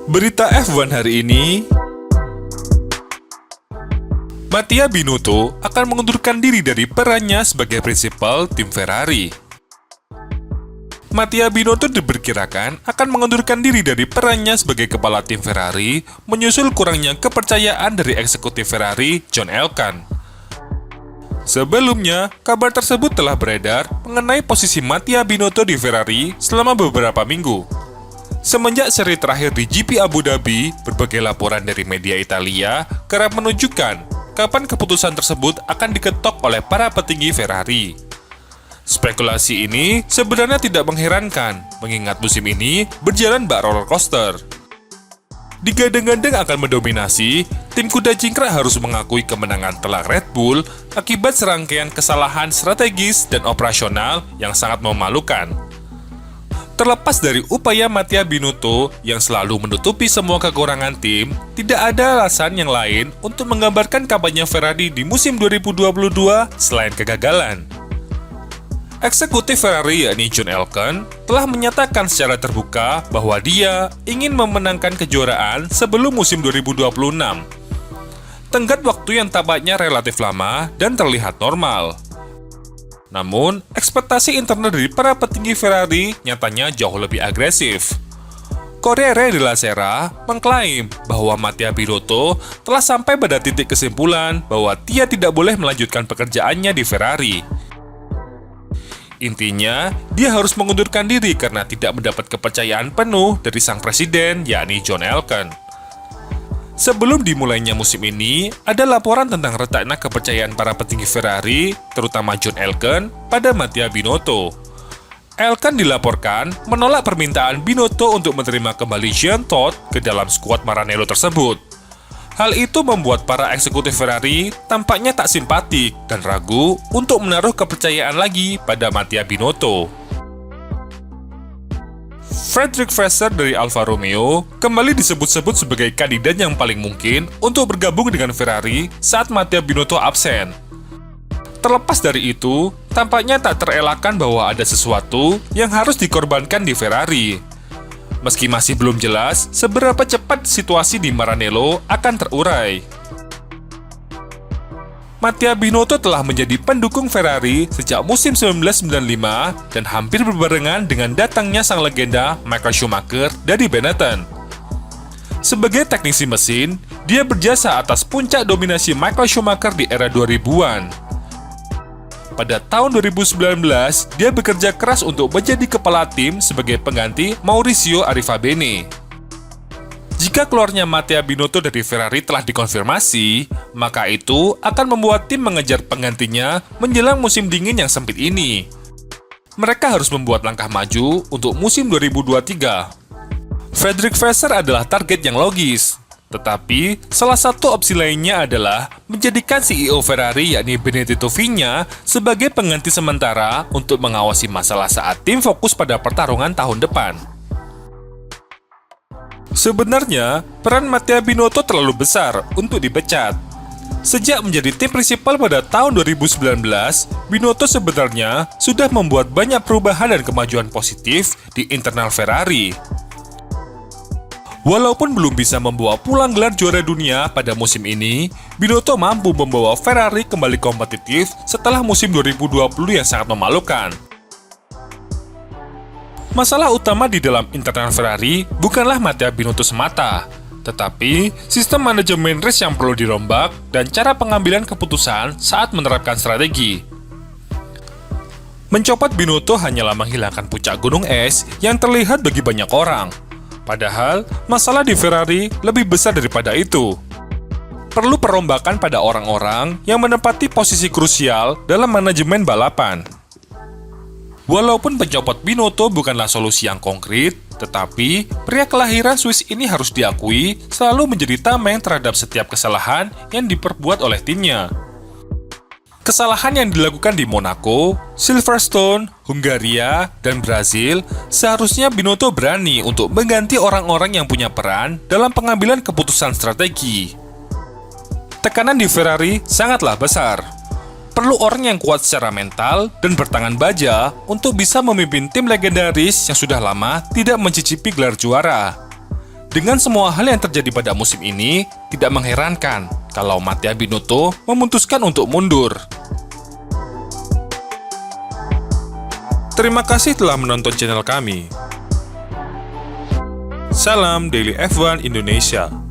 Berita F1 hari ini, Mattia Binotto akan mengundurkan diri dari perannya sebagai prinsipal tim Ferrari. Mattia Binotto diperkirakan akan mengundurkan diri dari perannya sebagai kepala tim Ferrari menyusul kurangnya kepercayaan dari eksekutif Ferrari, John Elkann. Sebelumnya, kabar tersebut telah beredar mengenai posisi Mattia Binotto di Ferrari selama beberapa minggu. Semenjak seri terakhir di GP Abu Dhabi, berbagai laporan dari media Italia kerap menunjukkan kapan keputusan tersebut akan diketok oleh para petinggi Ferrari. Spekulasi ini sebenarnya tidak mengherankan, mengingat musim ini berjalan bak roller coaster. Digadang-gadang akan mendominasi, tim kuda jingkrak harus mengakui kemenangan telak Red Bull akibat serangkaian kesalahan strategis dan operasional yang sangat memalukan. Terlepas dari upaya Mattia Binotto yang selalu menutupi semua kekurangan tim, tidak ada alasan yang lain untuk menggambarkan kampanye Ferrari di musim 2022 selain kegagalan. Eksekutif Ferrari yakni John Elkann telah menyatakan secara terbuka bahwa dia ingin memenangkan kejuaraan sebelum musim 2026. Tenggat waktu yang tampaknya relatif lama dan terlihat normal. Namun, ekspektasi internal dari para petinggi Ferrari nyatanya jauh lebih agresif. Corriere della Sera mengklaim bahwa Mattia Binotto telah sampai pada titik kesimpulan bahwa dia tidak boleh melanjutkan pekerjaannya di Ferrari. Intinya, dia harus mengundurkan diri karena tidak mendapat kepercayaan penuh dari sang presiden, yakni John Elkann. Sebelum dimulainya musim ini, ada laporan tentang retaknya kepercayaan para petinggi Ferrari, terutama John Elkann, pada Mattia Binotto. Elkann dilaporkan menolak permintaan Binotto untuk menerima kembali Jean Todt ke dalam skuad Maranello tersebut. Hal itu membuat para eksekutif Ferrari tampaknya tak simpatik dan ragu untuk menaruh kepercayaan lagi pada Mattia Binotto. Frederick Vasseur dari Alfa Romeo kembali disebut-sebut sebagai kandidat yang paling mungkin untuk bergabung dengan Ferrari saat Mattia Binotto absen. Terlepas dari itu, tampaknya tak terelakkan bahwa ada sesuatu yang harus dikorbankan di Ferrari. Meski masih belum jelas seberapa cepat situasi di Maranello akan terurai. Mattia Binotto telah menjadi pendukung Ferrari sejak musim 1995 dan hampir berbarengan dengan datangnya sang legenda Michael Schumacher dari Benetton. Sebagai teknisi mesin, dia berjasa atas puncak dominasi Michael Schumacher di era 2000-an. Pada tahun 2019, dia bekerja keras untuk menjadi kepala tim sebagai pengganti Maurizio Arrivabene. Jika keluarnya Mattia Binotto dari Ferrari telah dikonfirmasi, maka itu akan membuat tim mengejar penggantinya menjelang musim dingin yang sempit ini. Mereka harus membuat langkah maju untuk musim 2023. Frederick Vasseur adalah target yang logis. Tetapi, salah satu opsi lainnya adalah menjadikan CEO Ferrari yakni Benedetto Vigna sebagai pengganti sementara untuk mengawasi masalah saat tim fokus pada pertarungan tahun depan. Sebenarnya, peran Mattia Binotto terlalu besar untuk dipecat. Sejak menjadi tim prinsipal pada tahun 2019, Binotto sebenarnya sudah membuat banyak perubahan dan kemajuan positif di internal Ferrari. Walaupun belum bisa membawa pulang gelar juara dunia pada musim ini, Binotto mampu membawa Ferrari kembali kompetitif setelah musim 2020 yang sangat memalukan. Masalah utama di dalam internal Ferrari bukanlah Mattia Binotto semata, tetapi sistem manajemen race yang perlu dirombak dan cara pengambilan keputusan saat menerapkan strategi. Mencopot Binotto hanyalah menghilangkan puncak gunung es yang terlihat bagi banyak orang. Padahal, masalah di Ferrari lebih besar daripada itu. Perlu perombakan pada orang-orang yang menempati posisi krusial dalam manajemen balapan. Walaupun pencopot Binotto bukanlah solusi yang konkret, tetapi pria kelahiran Swiss ini harus diakui selalu menjadi tameng terhadap setiap kesalahan yang diperbuat oleh timnya. Kesalahan yang dilakukan di Monaco, Silverstone, Hungaria, dan Brazil, seharusnya Binotto berani untuk mengganti orang-orang yang punya peran dalam pengambilan keputusan strategi. Tekanan di Ferrari sangatlah besar. Perlu orang yang kuat secara mental dan bertangan baja untuk bisa memimpin tim legendaris yang sudah lama tidak mencicipi gelar juara. Dengan semua hal yang terjadi pada musim ini, tidak mengherankan kalau Mattia Binotto memutuskan untuk mundur. Terima kasih telah menonton channel kami. Salam Daily F1 Indonesia.